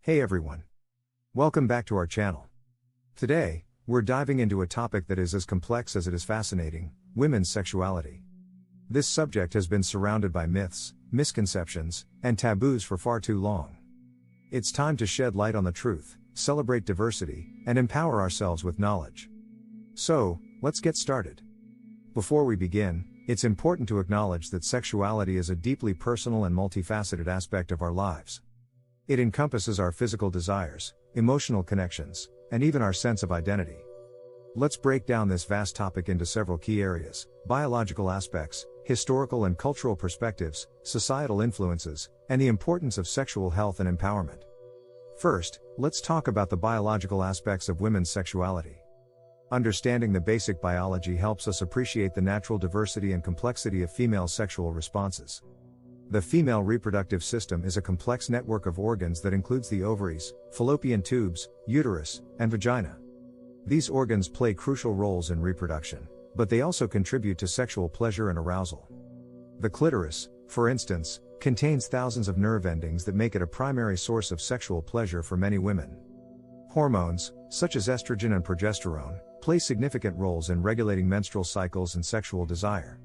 Hey everyone. Welcome back to our channel. Today, we're diving into a topic that is as complex as it is fascinating: women's sexuality. This subject has been surrounded by myths, misconceptions, and taboos for far too long. It's time to shed light on the truth, celebrate diversity, and empower ourselves with knowledge. So, let's get started. Before we begin, it's important to acknowledge that sexuality is a deeply personal and multifaceted aspect of our lives. It encompasses our physical desires, emotional connections, and even our sense of identity. Let's break down this vast topic into several key areas: biological aspects, historical and cultural perspectives, societal influences, and the importance of sexual health and empowerment. First, let's talk about the biological aspects of women's sexuality. Understanding the basic biology helps us appreciate the natural diversity and complexity of female sexual responses. The female reproductive system is a complex network of organs that includes the ovaries, fallopian tubes, uterus, and vagina. These organs play crucial roles in reproduction, but they also contribute to sexual pleasure and arousal. The clitoris, for instance, contains thousands of nerve endings that make it a primary source of sexual pleasure for many women. Hormones, such as estrogen and progesterone, play significant roles in regulating menstrual cycles and sexual desire.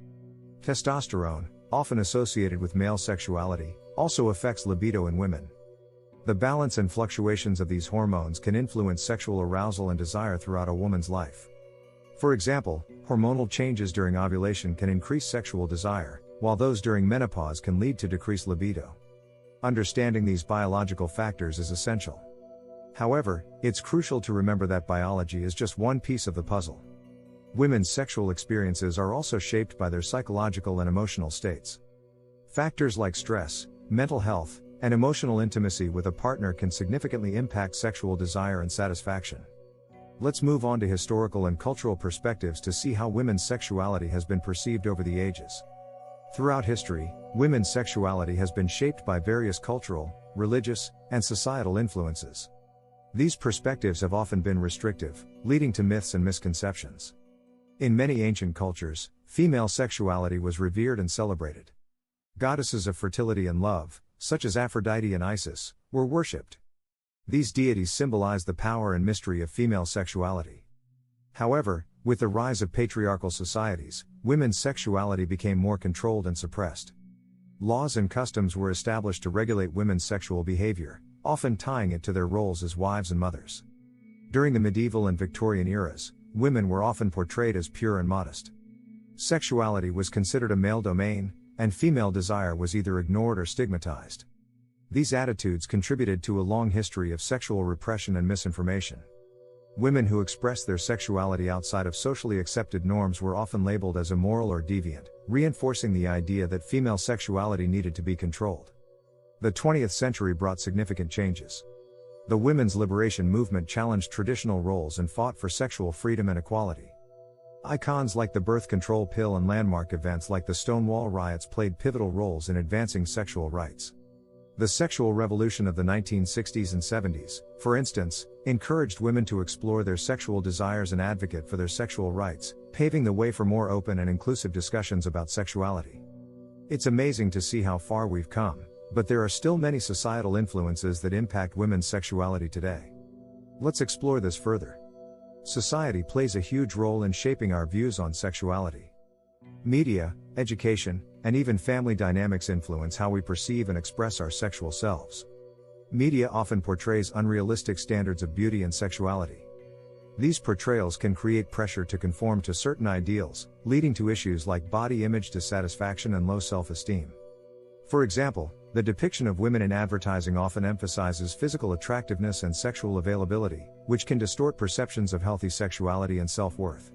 Testosterone, often associated with male sexuality, also affects libido in women. The balance and fluctuations of these hormones can influence sexual arousal and desire throughout a woman's life. For example, hormonal changes during ovulation can increase sexual desire, while those during menopause can lead to decreased libido. Understanding these biological factors is essential. However, it's crucial to remember that biology is just one piece of the puzzle. Women's sexual experiences are also shaped by their psychological and emotional states. Factors like stress, mental health, and emotional intimacy with a partner can significantly impact sexual desire and satisfaction. Let's move on to historical and cultural perspectives to see how women's sexuality has been perceived over the ages. Throughout history, women's sexuality has been shaped by various cultural, religious, and societal influences. These perspectives have often been restrictive, leading to myths and misconceptions. In many ancient cultures, female sexuality was revered and celebrated. Goddesses of fertility and love, such as Aphrodite and Isis, were worshipped. These deities symbolized the power and mystery of female sexuality. However, with the rise of patriarchal societies, women's sexuality became more controlled and suppressed. Laws and customs were established to regulate women's sexual behavior, often tying it to their roles as wives and mothers. During the medieval and Victorian eras, women were often portrayed as pure and modest. Sexuality was considered a male domain, and female desire was either ignored or stigmatized. These attitudes contributed to a long history of sexual repression and misinformation. Women who expressed their sexuality outside of socially accepted norms were often labeled as immoral or deviant, reinforcing the idea that female sexuality needed to be controlled. The 20th century brought significant changes. The women's liberation movement challenged traditional roles and fought for sexual freedom and equality. Icons like the birth control pill and landmark events like the Stonewall riots played pivotal roles in advancing sexual rights. The sexual revolution of the 1960s and 70s, for instance, encouraged women to explore their sexual desires and advocate for their sexual rights, paving the way for more open and inclusive discussions about sexuality. It's amazing to see how far we've come, but there are still many societal influences that impact women's sexuality today. Let's explore this further. Society plays a huge role in shaping our views on sexuality. Media, education, and even family dynamics influence how we perceive and express our sexual selves. Media often portrays unrealistic standards of beauty and sexuality. These portrayals can create pressure to conform to certain ideals, leading to issues like body image dissatisfaction and low self-esteem. For example, the depiction of women in advertising often emphasizes physical attractiveness and sexual availability, which can distort perceptions of healthy sexuality and self-worth.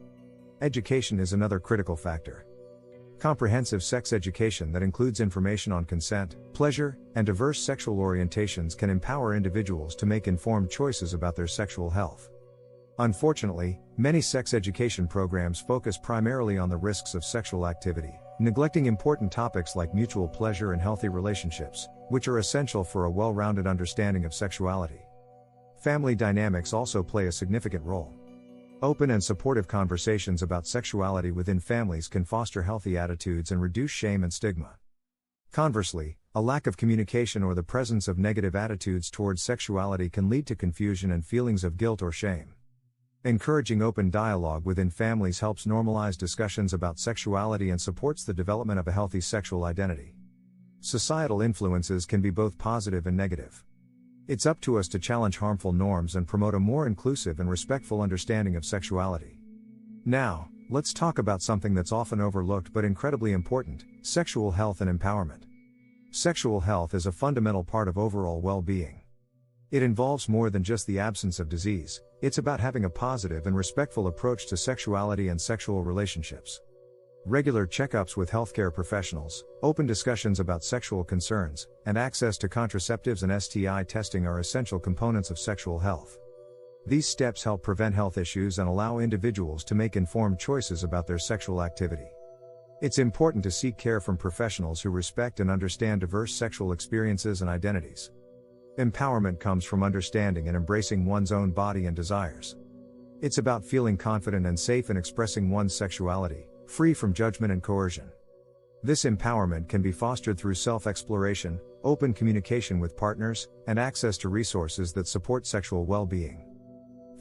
Education is another critical factor. Comprehensive sex education that includes information on consent, pleasure, and diverse sexual orientations can empower individuals to make informed choices about their sexual health. Unfortunately, many sex education programs focus primarily on the risks of sexual activity, neglecting important topics like mutual pleasure and healthy relationships, which are essential for a well-rounded understanding of sexuality. Family dynamics also play a significant role. Open and supportive conversations about sexuality within families can foster healthy attitudes and reduce shame and stigma. Conversely, A lack of communication or the presence of negative attitudes towards sexuality can lead to confusion and feelings of guilt or shame. Encouraging open dialogue within families helps normalize discussions about sexuality and supports the development of a healthy sexual identity. Societal influences can be both positive and negative. It's up to us to challenge harmful norms and promote a more inclusive and respectful understanding of sexuality. Now, let's talk about something that's often overlooked but incredibly important: sexual health and empowerment. Sexual health is a fundamental part of overall well-being. It involves more than just the absence of disease. It's about having a positive and respectful approach to sexuality and sexual relationships. Regular checkups with healthcare professionals, open discussions about sexual concerns, and access to contraceptives and STI testing are essential components of sexual health. These steps help prevent health issues and allow individuals to make informed choices about their sexual activity. It's important to seek care from professionals who respect and understand diverse sexual experiences and identities. Empowerment comes from understanding and embracing one's own body and desires. It's about feeling confident and safe in expressing one's sexuality, free from judgment and coercion. This empowerment can be fostered through self-exploration, open communication with partners, and access to resources that support sexual well-being.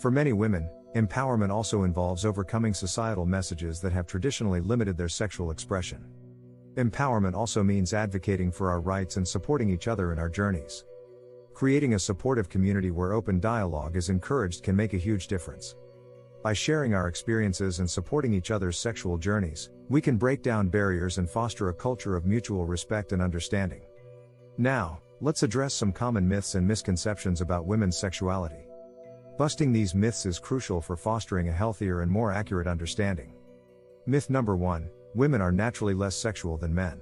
For many women, empowerment also involves overcoming societal messages that have traditionally limited their sexual expression. Empowerment also means advocating for our rights and supporting each other in our journeys. Creating a supportive community where open dialogue is encouraged can make a huge difference. By sharing our experiences and supporting each other's sexual journeys, we can break down barriers and foster a culture of mutual respect and understanding. Now, let's address some common myths and misconceptions about women's sexuality. Busting these myths is crucial for fostering a healthier and more accurate understanding. Myth number 1: women are naturally less sexual than men.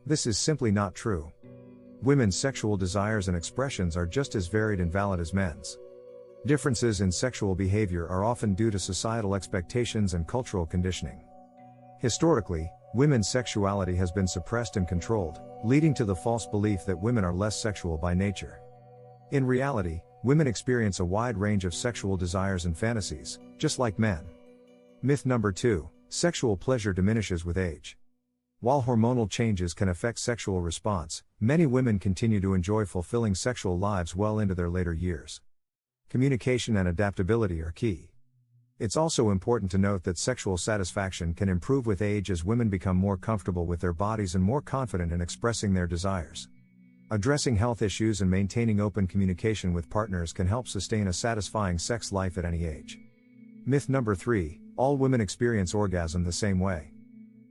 This is simply not true. Women's sexual desires and expressions are just as varied and valid as men's. Differences in sexual behavior are often due to societal expectations and cultural conditioning. Historically, women's sexuality has been suppressed and controlled, leading to the false belief that women are less sexual by nature. In reality, women experience a wide range of sexual desires and fantasies, just like men. Myth number 2: sexual pleasure diminishes with age. While hormonal changes can affect sexual response, many women continue to enjoy fulfilling sexual lives well into their later years. Communication and adaptability are key. It's also important to note that sexual satisfaction can improve with age as women become more comfortable with their bodies and more confident in expressing their desires. Addressing health issues and maintaining open communication with partners can help sustain a satisfying sex life at any age. Myth number 3: all women experience orgasm the same way.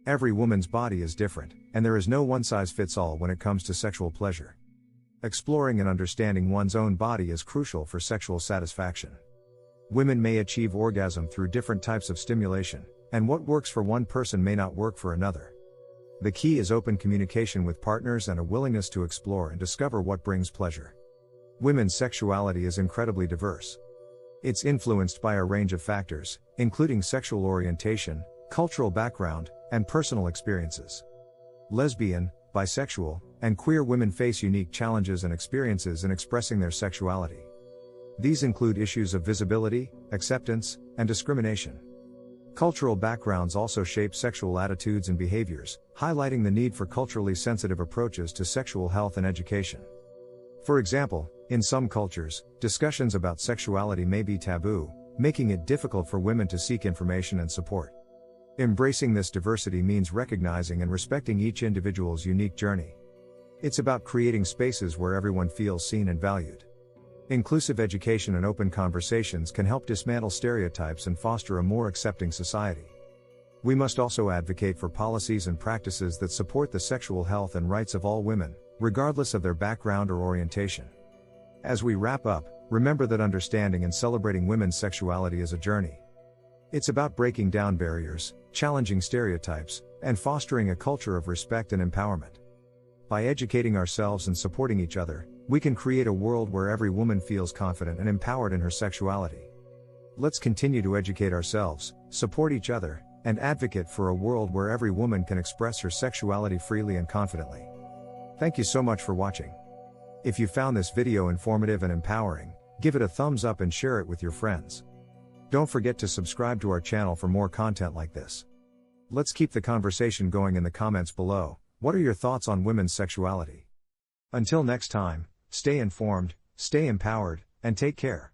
Every woman's body is different, and there is no one-size-fits-all when it comes to sexual pleasure. Exploring and understanding one's own body is crucial for sexual satisfaction. Women may achieve orgasm through different types of stimulation, and what works for one person may not work for another. The key is open communication with partners and a willingness to explore and discover what brings pleasure. Women's sexuality is incredibly diverse. It's influenced by a range of factors, including sexual orientation, cultural background, and personal experiences. Lesbian, bisexual, and queer women face unique challenges and experiences in expressing their sexuality. These include issues of visibility, acceptance, and discrimination. Cultural backgrounds also shape sexual attitudes and behaviors, highlighting the need for culturally sensitive approaches to sexual health and education. For example, in some cultures, discussions about sexuality may be taboo, making it difficult for women to seek information and support. Embracing this diversity means recognizing and respecting each individual's unique journey. It's about creating spaces where everyone feels seen and valued. Inclusive education and open conversations can help dismantle stereotypes and foster a more accepting society. We must also advocate for policies and practices that support the sexual health and rights of all women, regardless of their background or orientation. As we wrap up, remember that understanding and celebrating women's sexuality is a journey. It's about breaking down barriers, challenging stereotypes, and fostering a culture of respect and empowerment. By educating ourselves and supporting each other, we can create a world where every woman feels confident and empowered in her sexuality. Let's continue to educate ourselves, support each other, and advocate for a world where every woman can express her sexuality freely and confidently. Thank you so much for watching. If you found this video informative and empowering, give it a thumbs up and share it with your friends. Don't forget to subscribe to our channel for more content like this. Let's keep the conversation going in the comments below. What are your thoughts on women's sexuality? Until next time, stay informed, stay empowered, and take care.